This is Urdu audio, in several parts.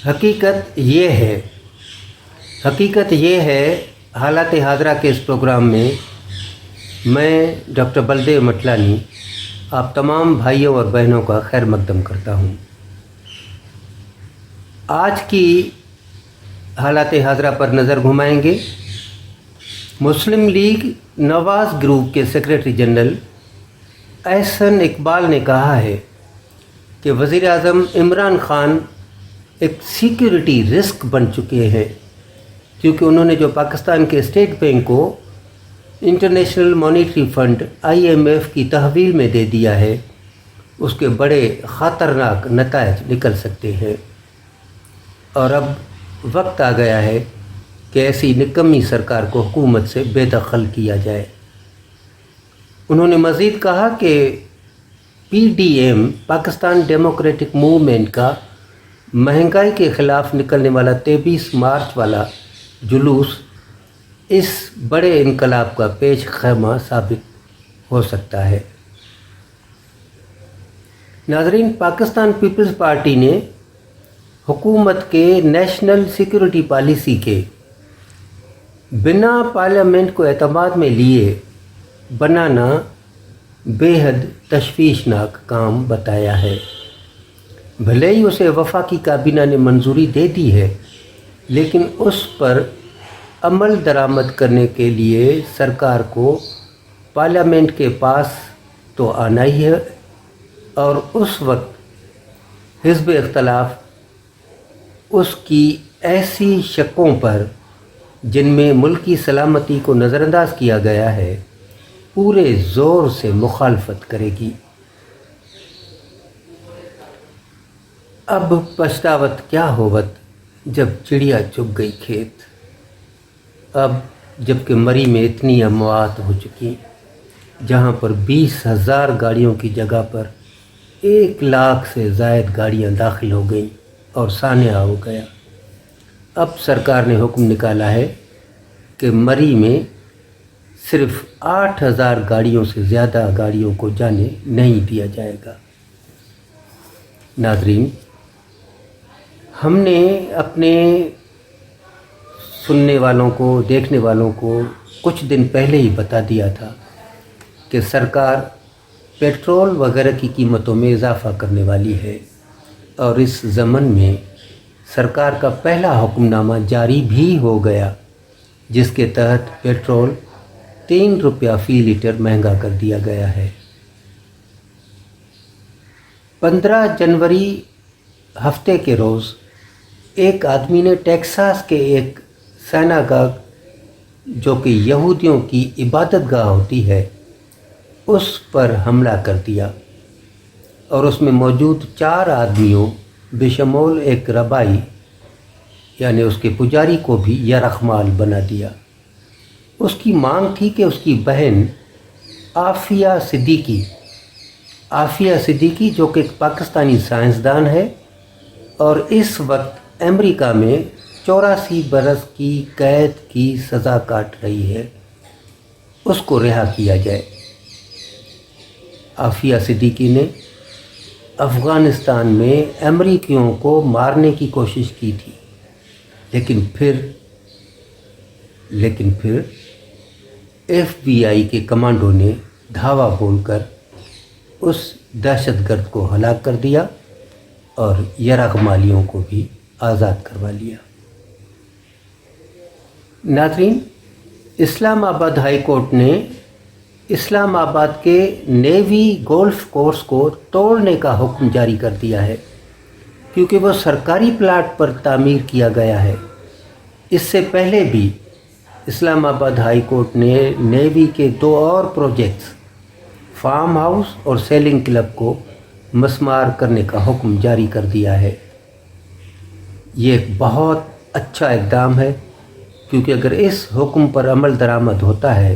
حقیقت یہ ہے حالات حاضرہ کے اس پروگرام میں میں ڈاکٹر بلدیو مٹلانی آپ تمام بھائیوں اور بہنوں کا خیر مقدم کرتا ہوں۔ آج کی حالات حاضرہ پر نظر گھمائیں گے۔ مسلم لیگ نواز گروپ کے سیکریٹری جنرل احسن اقبال نے کہا ہے کہ وزیر اعظم عمران خان ایک سیکیورٹی رسک بن چکے ہیں، کیونکہ انہوں نے جو پاکستان کے اسٹیٹ بینک کو انٹرنیشنل مانیٹری فنڈ IMF کی تحویل میں دے دیا ہے، اس کے بڑے خطرناک نتائج نکل سکتے ہیں، اور اب وقت آ گیا ہے کہ ایسی نکمی سرکار کو حکومت سے بے دخل کیا جائے۔ انہوں نے مزید کہا کہ PDM پاکستان ڈیموکریٹک موومنٹ کا مہنگائی کے خلاف نکلنے والا 23 مارچ والا جلوس اس بڑے انقلاب کا پیش خیمہ ثابت ہو سکتا ہے۔ ناظرین، پاکستان پیپلز پارٹی نے حکومت کے نیشنل سیکیورٹی پالیسی کے بنا پارلیمنٹ کو اعتماد میں لیے بنانا بے حد تشویشناک کام بتایا ہے۔ بھلے ہی اسے وفاقی کابینہ نے منظوری دے دی ہے، لیکن اس پر عمل درآمد کرنے کے لیے سرکار کو پارلیمنٹ کے پاس تو آنا ہی ہے، اور اس وقت حزب اختلاف اس کی ایسی شقوں پر جن میں ملکی سلامتی کو نظر انداز کیا گیا ہے پورے زور سے مخالفت کرے گی۔ اب پچھتاوت کیا ہوت جب چڑیا چگ گئی کھیت۔ اب جب کہ مری میں اتنی اموات ہو چکی، جہاں پر 20,000 گاڑیوں کی جگہ پر 1 لاکھ سے زائد گاڑیاں داخل ہو گئیں اور سانحہ ہو گیا، اب سرکار نے حکم نکالا ہے کہ مری میں صرف 8,000 گاڑیوں سے زیادہ گاڑیوں کو جانے نہیں دیا جائے گا۔ ناظرین، ہم نے اپنے سننے والوں کو، دیکھنے والوں کو کچھ دن پہلے ہی بتا دیا تھا کہ سرکار پیٹرول وغیرہ کی قیمتوں میں اضافہ کرنے والی ہے، اور اس ضمن میں سرکار کا پہلا حکم نامہ جاری بھی ہو گیا، جس کے تحت پیٹرول 3 روپیہ فی لیٹر مہنگا کر دیا گیا ہے۔ 15 جنوری ہفتے کے روز ایک آدمی نے ٹیکساس کے ایک سیناگاگ، جو کہ یہودیوں کی عبادت گاہ ہوتی ہے، اس پر حملہ کر دیا، اور اس میں موجود 4 آدمیوں بشمول ایک ربائی یعنی اس کے پجاری کو بھی یرغمال بنا دیا۔ اس کی مانگ تھی کہ اس کی بہن عافیہ صدیقی جو کہ ایک پاکستانی سائنسدان ہے اور اس وقت امریکہ میں 84 برس کی قید کی سزا کاٹ رہی ہے، اس کو رہا کیا جائے۔ عافیہ صدیقی نے افغانستان میں امریکیوں کو مارنے کی کوشش کی تھی، لیکن پھر FBI کے کمانڈو نے دھاوا بول کر اس دہشت گرد کو ہلاک کر دیا اور یرغمالیوں کو بھی آزاد کروا لیا۔ ناظرین، اسلام آباد ہائی کورٹ نے اسلام آباد کے نیوی گولف کورس کو توڑنے کا حکم جاری کر دیا ہے، کیونکہ وہ سرکاری پلاٹ پر تعمیر کیا گیا ہے۔ اس سے پہلے بھی اسلام آباد ہائی کورٹ نے نیوی کے 2 اور پروجیکٹس فارم ہاؤس اور سیلنگ کلب کو مسمار کرنے کا حکم جاری کر دیا ہے۔ یہ ایک بہت اچھا اقدام ہے، کیونکہ اگر اس حکم پر عمل درآمد ہوتا ہے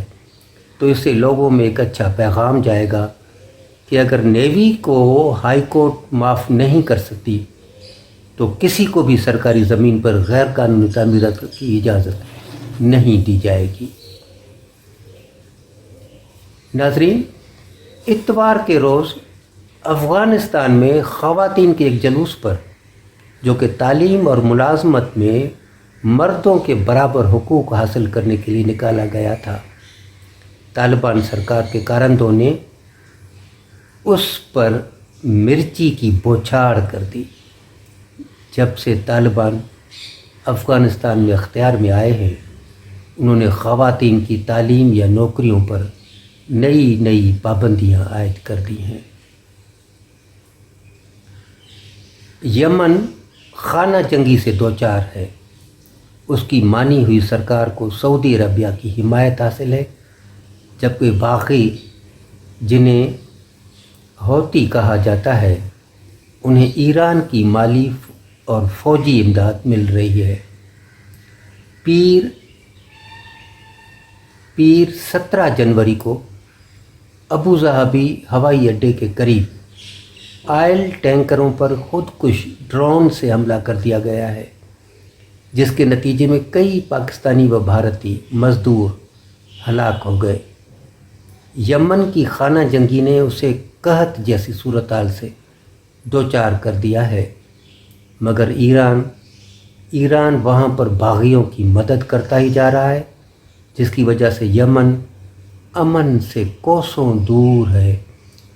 تو اس سے لوگوں میں ایک اچھا پیغام جائے گا کہ اگر نیوی کو ہائی کورٹ معاف نہیں کر سکتی تو کسی کو بھی سرکاری زمین پر غیر قانونی تعمیرات کی اجازت نہیں دی جائے گی۔ ناظرین، اتوار کے روز افغانستان میں خواتین کے ایک جلوس پر جو کہ تعلیم اور ملازمت میں مردوں کے برابر حقوق حاصل کرنے کے لیے نکالا گیا تھا، طالبان سرکار کے کارندوں نے اس پر مرچی کی بوچھاڑ کر دی۔ جب سے طالبان افغانستان میں اختیار میں آئے ہیں، انہوں نے خواتین کی تعلیم یا نوکریوں پر نئی پابندیاں عائد کر دی ہیں۔ یمن خانہ جنگی سے دوچار ہے، اس کی مانی ہوئی سرکار کو سعودی عربیہ کی حمایت حاصل ہے، جبکہ باقی جنہیں ہوتی کہا جاتا ہے انہیں ایران کی مالی اور فوجی امداد مل رہی ہے۔ پیر 17 جنوری کو ابوظہبی ہوائی اڈے کے قریب آئل ٹینکروں پر خودکش ڈرون سے حملہ کر دیا گیا ہے، جس کے نتیجے میں کئی پاکستانی و بھارتی مزدور ہلاک ہو گئے۔ یمن کی خانہ جنگی نے اسے قحط جیسی صورتحال سے دوچار کر دیا ہے، مگر ایران وہاں پر باغیوں کی مدد کرتا ہی جا رہا ہے، جس کی وجہ سے یمن امن سے کوسوں دور ہے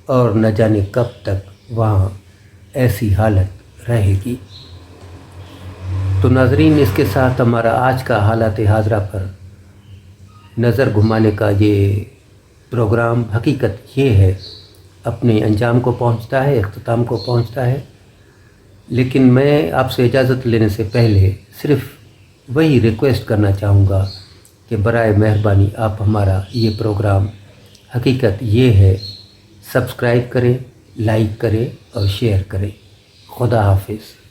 اور نہ جانے کب تک وہاں ایسی حالت رہے گی۔ تو ناظرین، اس کے ساتھ ہمارا آج کا حالات حاضرہ پر نظر گھمانے کا یہ پروگرام حقیقت یہ ہے اپنے انجام کو پہنچتا ہے، اختتام کو پہنچتا ہے۔ لیکن میں آپ سے اجازت لینے سے پہلے صرف وہی ریکویسٹ کرنا چاہوں گا کہ برائے مہربانی آپ ہمارا یہ پروگرام حقیقت یہ ہے سبسکرائب کریں، لائک کریں اور شیئر کریں۔ خدا حافظ۔